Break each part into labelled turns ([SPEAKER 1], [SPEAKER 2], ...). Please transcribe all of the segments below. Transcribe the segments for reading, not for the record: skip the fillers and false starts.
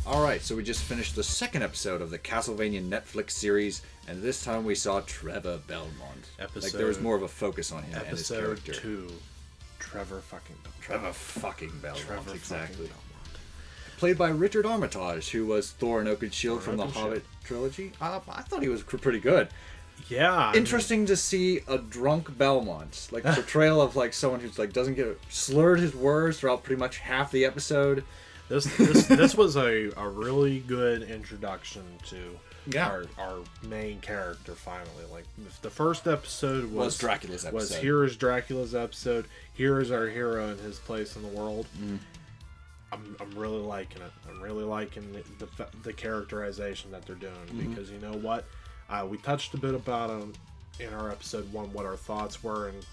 [SPEAKER 1] Alright, so we just finished the second episode of the Castlevania Netflix series, and this time we saw Trevor Belmont. Like, there was more of a focus on him and his character.
[SPEAKER 2] Episode 2. Trevor fucking Belmont.
[SPEAKER 1] Trevor fucking Belmont,
[SPEAKER 2] Trevor
[SPEAKER 1] exactly.
[SPEAKER 2] Belmont.
[SPEAKER 1] Played by Richard Armitage, who was Thor and Oakenshield from the Hobbit trilogy. I thought he was pretty good.
[SPEAKER 2] Yeah.
[SPEAKER 1] Interesting to see a drunk Belmont. Like, the portrayal of, like, someone who's, like, doesn't get slurred his words throughout pretty much half the episode.
[SPEAKER 2] This was a really good introduction to our main character finally. Like the first episode was
[SPEAKER 1] Dracula's episode.
[SPEAKER 2] Here is Dracula's episode. Here is our hero and his place in the world.
[SPEAKER 1] Mm.
[SPEAKER 2] I'm really liking it. I'm really liking the characterization that they're doing because you know what, we touched a bit about him in our episode 1 what our thoughts were, and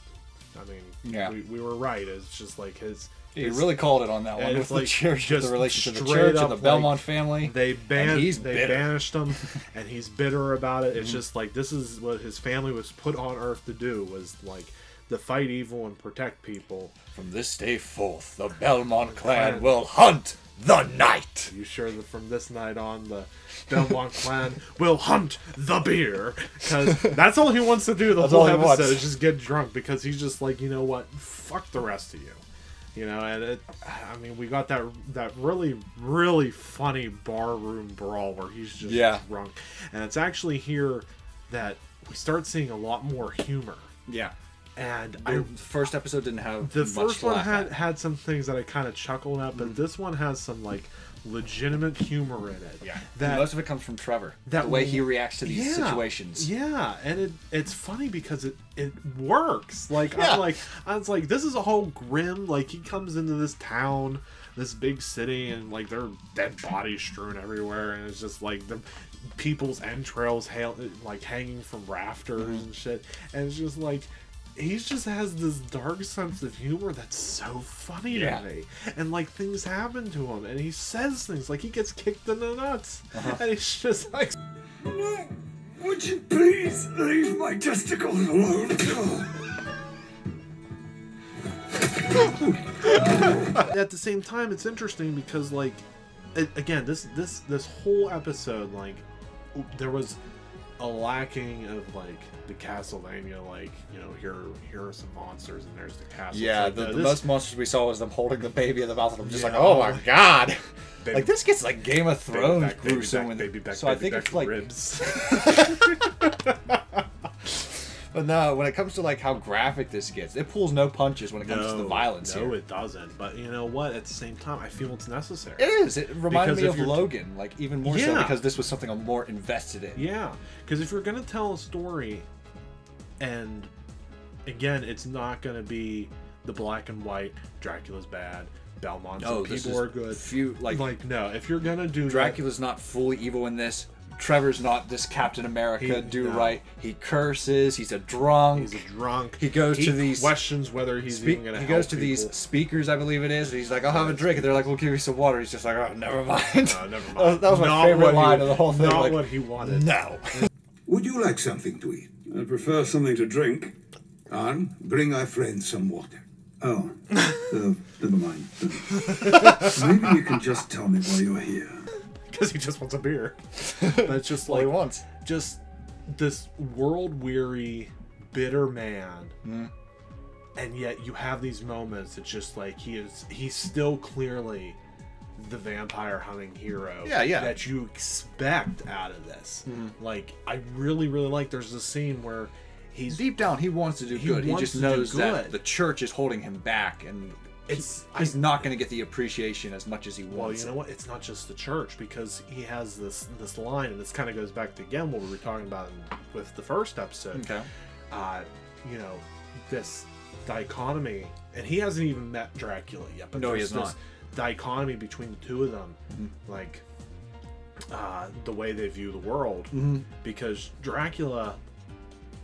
[SPEAKER 2] I mean we were right. It's just like his.
[SPEAKER 1] He really called it on that one with
[SPEAKER 2] like
[SPEAKER 1] the church,
[SPEAKER 2] just
[SPEAKER 1] the relationship of the church and the Belmont family.
[SPEAKER 2] They banished him, and he's bitter about it. It's just like this is what his family was put on Earth to do, was like to fight evil and protect people.
[SPEAKER 1] From this day forth, the Belmont clan will hunt the night.
[SPEAKER 2] You sure that from this night on, the Belmont clan will hunt the beer? Because that's all he wants to do the whole episode is just get drunk, because he's just like, you know what, fuck the rest of you. You know, and I mean, we got that really, really funny barroom brawl where he's just drunk. And it's actually here that we start seeing a lot more humor.
[SPEAKER 1] Yeah.
[SPEAKER 2] And
[SPEAKER 1] the first episode didn't have
[SPEAKER 2] the
[SPEAKER 1] much
[SPEAKER 2] first one
[SPEAKER 1] at.
[SPEAKER 2] had some things that I kind of chuckled at, but this one has some like legitimate humor in it.
[SPEAKER 1] Yeah, most of it comes from Trevor. The way he reacts to these situations.
[SPEAKER 2] Yeah, and it's funny because it works. Like I was like, this is a whole grim. Like he comes into this town, this big city, and like there are dead bodies strewn everywhere, and it's just like the people's entrails hanging from rafters and shit, and it's just like. He just has this dark sense of humor that's so funny to me. And, like, things happen to him. And he says things. Like, he gets kicked in the nuts. And he's just like...
[SPEAKER 3] Would you please leave my testicles alone?
[SPEAKER 2] At the same time, it's interesting because, like... Again, this whole episode, like... There was a lacking of, like... the Castlevania, like, you know, here are some monsters and there's the castle.
[SPEAKER 1] Yeah,
[SPEAKER 2] like,
[SPEAKER 1] the most monsters we saw was them holding the baby in the mouth, and I'm just like, oh my god, like this gets like Game of Thrones gruesome. So I think it's like
[SPEAKER 2] ribs.
[SPEAKER 1] But no, when it comes to like how graphic this gets, it pulls no punches when it comes to the violence here.
[SPEAKER 2] No, it doesn't. But you know what? At the same time, I feel it's necessary.
[SPEAKER 1] It is. It reminded me of Logan, like even more so because this was something I'm more invested in.
[SPEAKER 2] Yeah, because if you're gonna tell a story, and again, it's not gonna be the black and white. Dracula's bad. Belmont's people are good. Like no, if you're gonna do
[SPEAKER 1] Dracula's not fully evil in this. Trevor's not this Captain America right. He curses. He's a drunk.
[SPEAKER 2] He
[SPEAKER 1] goes to these
[SPEAKER 2] questions whether he's even gonna.
[SPEAKER 1] He goes to these speakers, I believe it is. And he's like, "I'll have a drink," and they're like, "We'll give you some water." He's just like, "Oh, never mind."
[SPEAKER 2] No, never mind.
[SPEAKER 1] That was my favorite line of the whole thing.
[SPEAKER 2] Not what he wanted.
[SPEAKER 1] No.
[SPEAKER 3] Would you like something to eat? I prefer something to drink. Arn, bring our friend some water. Oh, never mind. Maybe you can just tell me why you're here.
[SPEAKER 2] Because he just wants a beer. That's just like
[SPEAKER 1] he wants.
[SPEAKER 2] Just this world-weary, bitter man, and yet you have these moments. It's just like he's still clearly the vampire hunting hero. That you expect out of this. Like I really, really like. There's a scene where he's
[SPEAKER 1] deep down he wants to do good. He just knows that the church is holding him back and. He's not going to get the appreciation as much as he wants.
[SPEAKER 2] Well, you know what? It's not just the church, because he has this line, and this kind of goes back to again what we were talking about with the first episode.
[SPEAKER 1] Okay.
[SPEAKER 2] You know, this dichotomy, and he hasn't even met Dracula yet. But
[SPEAKER 1] no, he has
[SPEAKER 2] this dichotomy between the two of them, like the way they view the world, because Dracula,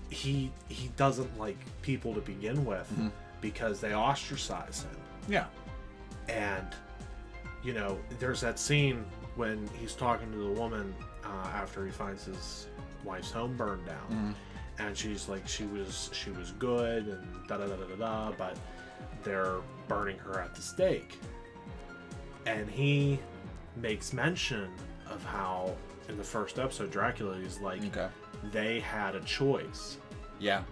[SPEAKER 2] he doesn't like people to begin with because they ostracize him.
[SPEAKER 1] Yeah.
[SPEAKER 2] And, you know, there's that scene when he's talking to the woman after he finds his wife's home burned down. And she's like, she was good and da-da-da-da-da, but they're burning her at the stake. And he makes mention of how in the first episode Dracula is like they had a choice.
[SPEAKER 1] Yeah.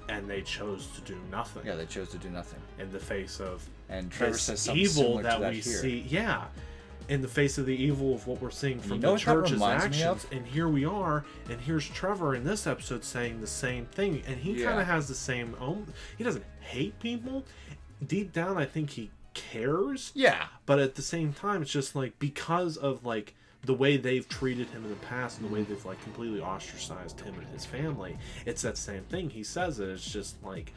[SPEAKER 2] And they chose to do nothing.
[SPEAKER 1] Yeah, they chose to do nothing
[SPEAKER 2] in the face of
[SPEAKER 1] Trevor says something
[SPEAKER 2] evil that we
[SPEAKER 1] here.
[SPEAKER 2] see. Yeah. In the face of the evil of what we're seeing from the church's actions. And here we are, and here's Trevor in this episode saying the same thing. And he kind of has the same... he doesn't hate people. Deep down, I think he cares.
[SPEAKER 1] Yeah.
[SPEAKER 2] But at the same time, it's just like, because of like the way they've treated him in the past and the way they've like completely ostracized him and his family, it's that same thing. He says it. It's just like,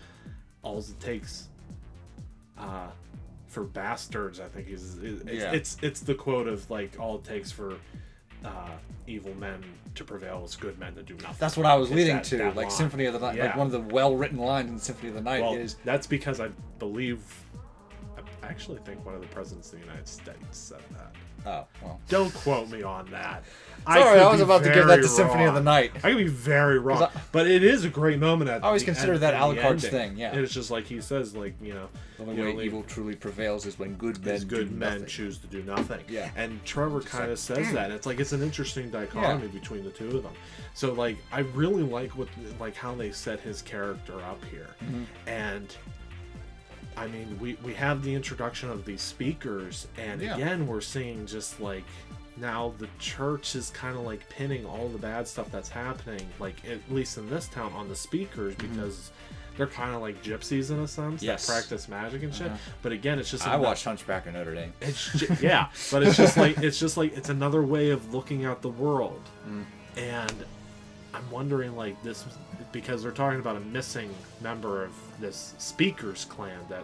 [SPEAKER 2] all it takes... for bastards, I think it's the quote of like, all it takes for evil men to prevail is good men to do nothing.
[SPEAKER 1] That's what I was leading to. Like
[SPEAKER 2] line.
[SPEAKER 1] Symphony of the Night, like one of the well-written lines in Symphony of the Night is...
[SPEAKER 2] That's because I actually think one of the presidents of the United States said that.
[SPEAKER 1] Oh, well.
[SPEAKER 2] Don't quote me on that.
[SPEAKER 1] Sorry, I was about to give that to Symphony of the Night.
[SPEAKER 2] I could be very wrong. But it is a great moment at
[SPEAKER 1] I always consider that Alucard's thing, yeah.
[SPEAKER 2] And it's just like he says, like,
[SPEAKER 1] the only way evil truly prevails is when good men
[SPEAKER 2] choose to do nothing.
[SPEAKER 1] Yeah.
[SPEAKER 2] And Trevor kind of says that. It's like, it's an interesting dichotomy between the two of them. So, like, I really like how they set his character up here. Mm-hmm. And... I mean, we have the introduction of these speakers, and again, we're seeing just like now the church is kind of like pinning all the bad stuff that's happening, like at least in this town, on the speakers, because they're kind of like gypsies in a sense that practice magic and shit. But again, it's just
[SPEAKER 1] I watched Hunchback of Notre Dame.
[SPEAKER 2] But it's just like it's another way of looking at the world, and I'm wondering like this. Because they're talking about a missing member of this speakers clan that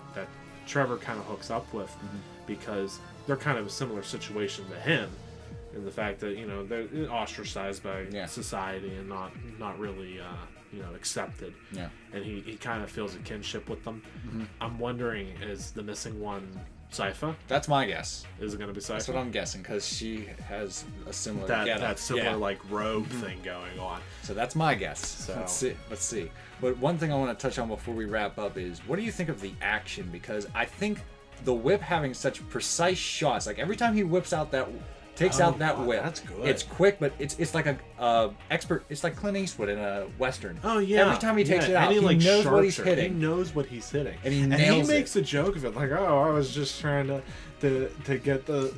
[SPEAKER 2] Trevor kind of hooks up with, because they're kind of a similar situation to him, in the fact that they're ostracized by society and not really accepted. Yeah. And he kind of feels a kinship with them. I'm wondering, is the missing one Sypha?
[SPEAKER 1] That's my guess.
[SPEAKER 2] Is it going to be Sypha?
[SPEAKER 1] That's what I'm guessing, because she has a similar
[SPEAKER 2] that similar like robe thing going on.
[SPEAKER 1] So that's my guess. So let's see. But one thing I want to touch on before we wrap up is, what do you think of the action? Because I think the whip having such precise shots, like every time he whips out that out that whip.
[SPEAKER 2] That's good.
[SPEAKER 1] It's quick, but it's like a expert. It's like Clint Eastwood in a western.
[SPEAKER 2] Oh yeah.
[SPEAKER 1] Every time he takes it out, he knows what he's hitting.
[SPEAKER 2] He knows what he's hitting,
[SPEAKER 1] and he
[SPEAKER 2] makes a joke of it, like, "Oh, I was just trying to get the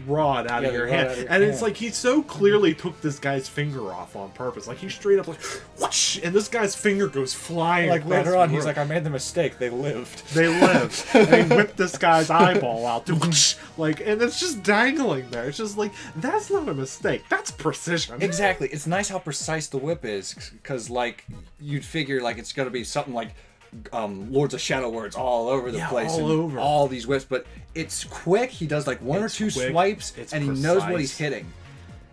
[SPEAKER 2] rod out of your hand," and it's like he so clearly took this guy's finger off on purpose. Like he straight up like, whoosh, and this guy's finger goes flying.
[SPEAKER 1] Like later on, he's like, "I made the mistake. They lived.
[SPEAKER 2] And he whipped this guy's eyeball out. Like, and it's just dangling there. It's just like, that's not a mistake. That's precision.
[SPEAKER 1] Exactly. It's nice how precise the whip is, because like you'd figure like it's gonna be something like Lords of Shadow words all over the place, all these whips, but it's quick. He does like one or two swipes, and he knows what he's hitting.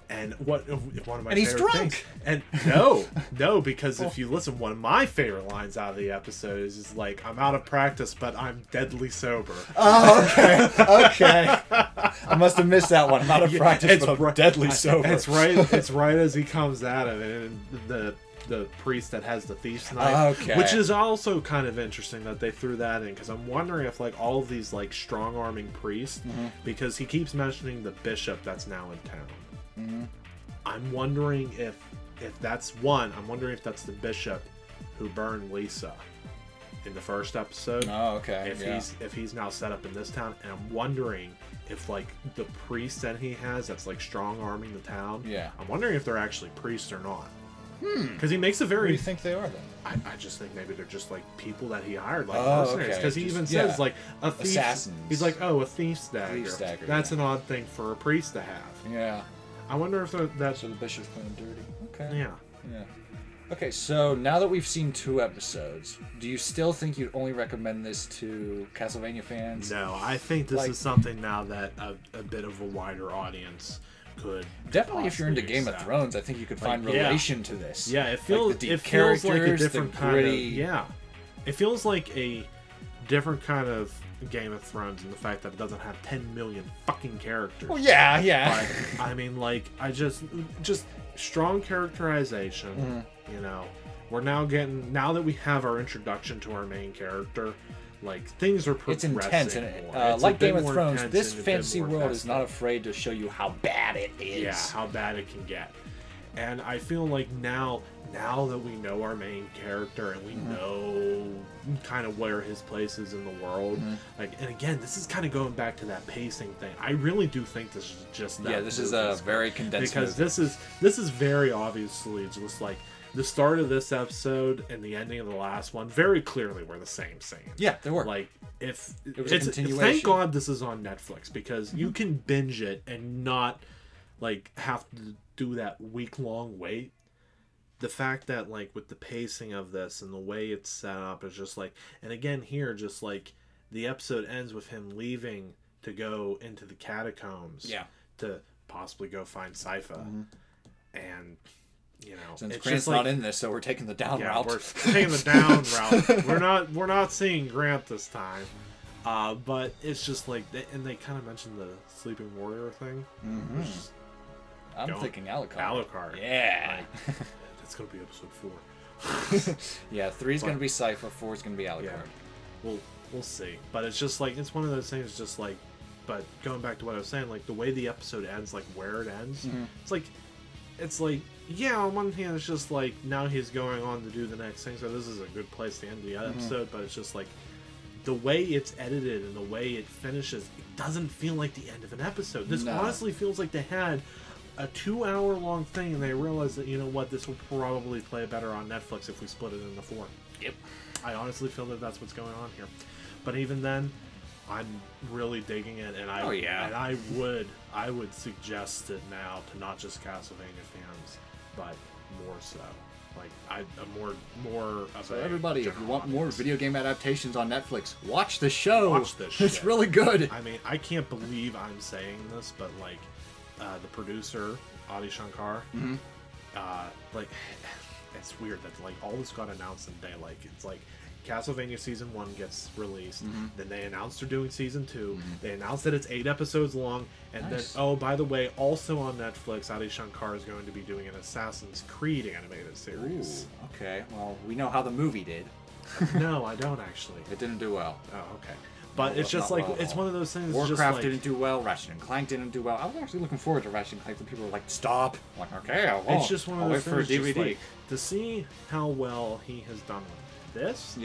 [SPEAKER 2] And one of my
[SPEAKER 1] and he's
[SPEAKER 2] favorite
[SPEAKER 1] drunk.
[SPEAKER 2] things, and no, because if you listen, one of my favorite lines out of the episode is like, "I'm out of practice, but I'm deadly sober."
[SPEAKER 1] Oh, okay. I must have missed that one. I'm out of practice, but I'm deadly sober.
[SPEAKER 2] It's right as he comes out of it, and the priest that has the thief's knife, which is also kind of interesting that they threw that in, because I'm wondering if like all of these like strong arming priests, because he keeps mentioning the bishop that's now in town. I'm wondering if that's one. I'm wondering if that's the bishop who burned Lisa in the first episode.
[SPEAKER 1] Oh, okay.
[SPEAKER 2] If he's now set up in this town, and I'm wondering if like the priest that he has that's like strong arming the town.
[SPEAKER 1] Yeah.
[SPEAKER 2] I'm wondering if they're actually priests or not. Because he makes a very...
[SPEAKER 1] What do you think they are then?
[SPEAKER 2] I just think maybe they're just like people that he hired, like mercenaries. Because he even says like a thief.
[SPEAKER 1] Assassins.
[SPEAKER 2] He's like, oh, a thief's dagger. That's an odd thing for a priest to have.
[SPEAKER 1] Yeah.
[SPEAKER 2] I wonder if that's...
[SPEAKER 1] So the bishop's playing dirty. Okay.
[SPEAKER 2] Yeah.
[SPEAKER 1] Okay, so now that we've seen 2 episodes, do you still think you'd only recommend this to Castlevania fans?
[SPEAKER 2] No, I think this is something now that a bit of a wider audience could
[SPEAKER 1] definitely. If you're into Game of Thrones, I think you could find relation to this.
[SPEAKER 2] Yeah, it feels
[SPEAKER 1] like the deep
[SPEAKER 2] it feels like a different kind of it feels like a different kind of Game of Thrones in the fact that it doesn't have 10 million fucking characters.
[SPEAKER 1] Well, yeah.
[SPEAKER 2] But, I mean, like, I just strong characterization. You know, we're now that we have our introduction to our main character, Like things are progressing.
[SPEAKER 1] It's intense, and like Game of Thrones, this fantasy world is not afraid to show you how bad it is.
[SPEAKER 2] Yeah, how bad it can get. And I feel like now that we know our main character and we know kind of where his place is in the world, like, and again, this is kind of going back to that pacing thing. I really do think this is just that.
[SPEAKER 1] Yeah, this is a very condensed
[SPEAKER 2] because
[SPEAKER 1] movie.
[SPEAKER 2] this is very obviously just like the start of this episode and the ending of the last one very clearly were the same scene.
[SPEAKER 1] Yeah, they were.
[SPEAKER 2] Like if
[SPEAKER 1] it was a continuation.
[SPEAKER 2] Thank God this is on Netflix because you can binge it and not like have to do that week-long wait. The fact that like with the pacing of this and the way it's set up is just like, and again here just like the episode ends with him leaving to go into the catacombs to possibly go find Sypha. And you know,
[SPEAKER 1] since Grant's not in this, so we're taking the down route.
[SPEAKER 2] We're taking the down route. We're not seeing Grant this time. But it's just like, and they kind of mentioned the sleeping warrior thing.
[SPEAKER 1] I'm thinking Alucard.
[SPEAKER 2] Alucard.
[SPEAKER 1] Yeah.
[SPEAKER 2] Like, that's gonna be episode 4.
[SPEAKER 1] Yeah, 3's gonna be Sypha, 4's gonna be Alucard.
[SPEAKER 2] Yeah. We'll see. But it's just like, it's one of those things. Just like, but going back to what I was saying, like the way the episode ends, like where it ends, it's like. Yeah, on one hand, it's just like now he's going on to do the next thing, so this is a good place to end the episode. But it's just like the way it's edited and the way it finishes, it doesn't feel like the end of an episode. This honestly feels like they had a 2-hour-long thing and they realized that, you know what, this will probably play better on Netflix if we split it into 4.
[SPEAKER 1] Yep.
[SPEAKER 2] I honestly feel that that's what's going on here. But even then, I'm really digging it, and I would suggest it now to not just Castlevania fans, but more so. Like more of
[SPEAKER 1] so everybody, if you want more video game adaptations on Netflix, watch the show. Watch this shit. It's really good.
[SPEAKER 2] I mean, I can't believe I'm saying this, but like the producer, Adi Shankar, like it's weird that like all this got announced in a day. Like it's like Castlevania Season 1 gets released, then they announced they're doing Season 2, they announced that it's 8 episodes long, and then, oh, by the way, also on Netflix, Adi Shankar is going to be doing an Assassin's Creed animated series.
[SPEAKER 1] Ooh, okay, well, we know how the movie did.
[SPEAKER 2] No, I don't actually.
[SPEAKER 1] It didn't do well.
[SPEAKER 2] Oh, okay. But it's just like, it's one of those things.
[SPEAKER 1] Warcraft
[SPEAKER 2] just like,
[SPEAKER 1] didn't do well, Ratchet and Clank didn't do well. I was actually looking forward to Ratchet and Clank, but people were like, stop. I'm like, okay, I won't.
[SPEAKER 2] It's just one of those things. Wait for a DVD. Like, to see how well he has done with this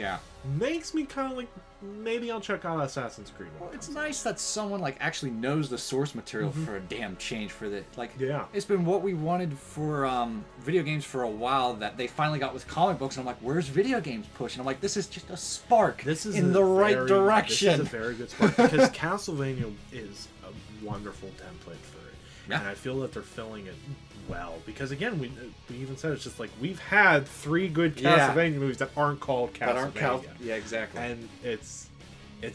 [SPEAKER 2] makes me kind of like, maybe I'll check out Assassin's Creed.
[SPEAKER 1] Well, it's nice that someone like actually knows the source material for a damn change for that. Like, it's been what we wanted for video games for a while that they finally got with comic books. And I'm like, where's video games push? And I'm like, this is just a spark. This is in the right direction.
[SPEAKER 2] This is a very good spark because Castlevania is a wonderful template for it, and I feel that they're filling it well, because again, we even said it's just like we've had 3 good Castlevania movies that aren't called Castlevania.
[SPEAKER 1] Yeah, exactly.
[SPEAKER 2] And it's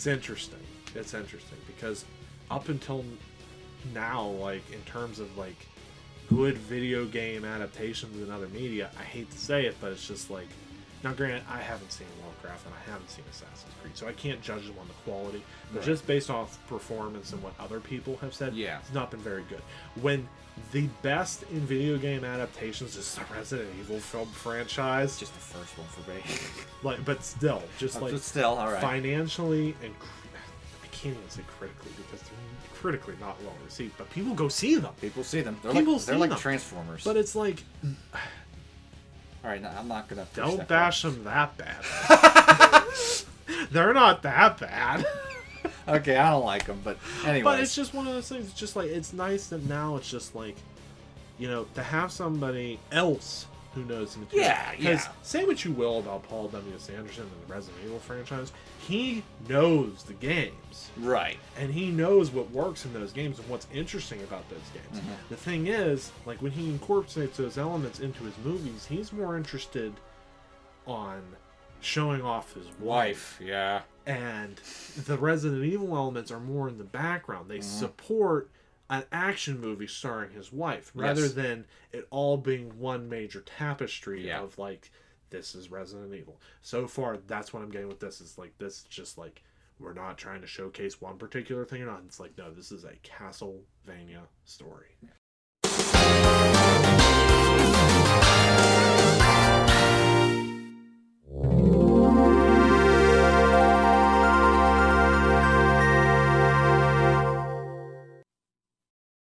[SPEAKER 2] interesting. It's interesting because up until now, like in terms of like good video game adaptations in other media, I hate to say it, but it's just like, now granted, I haven't seen Warcraft and I haven't seen Assassin's Creed, so I can't judge them on the quality, but just based off performance and what other people have said, it's not been very good. When the best in video game adaptations is the Resident Evil film franchise.
[SPEAKER 1] Just the first one for me.
[SPEAKER 2] Like, but still, just like,
[SPEAKER 1] but still, all right.
[SPEAKER 2] Financially and I can't even say critically because they're critically not well received, but people go see them.
[SPEAKER 1] People see them.
[SPEAKER 2] They're
[SPEAKER 1] like Transformers.
[SPEAKER 2] But it's like,
[SPEAKER 1] all right, no, I'm not gonna.
[SPEAKER 2] Don't bash them that bad. They're not that bad.
[SPEAKER 1] Okay, I don't like them, but anyway.
[SPEAKER 2] But it's just one of those things. It's just like, it's nice that now it's just like, you know, to have somebody else who knows the material. Because say what you will about Paul W.S. Anderson and the Resident Evil franchise, he knows the games.
[SPEAKER 1] Right.
[SPEAKER 2] And he knows what works in those games and what's interesting about those games. The thing is, like when he incorporates those elements into his movies, he's more interested on showing off his wife.
[SPEAKER 1] Yeah.
[SPEAKER 2] And the Resident Evil elements are more in the background. They support an action movie starring his wife rather than it all being one major tapestry of like, this is Resident Evil. So far, that's what I'm getting with this. Is like, this is just like, we're not trying to showcase one particular thing or not. It's like, no, this is a Castlevania story.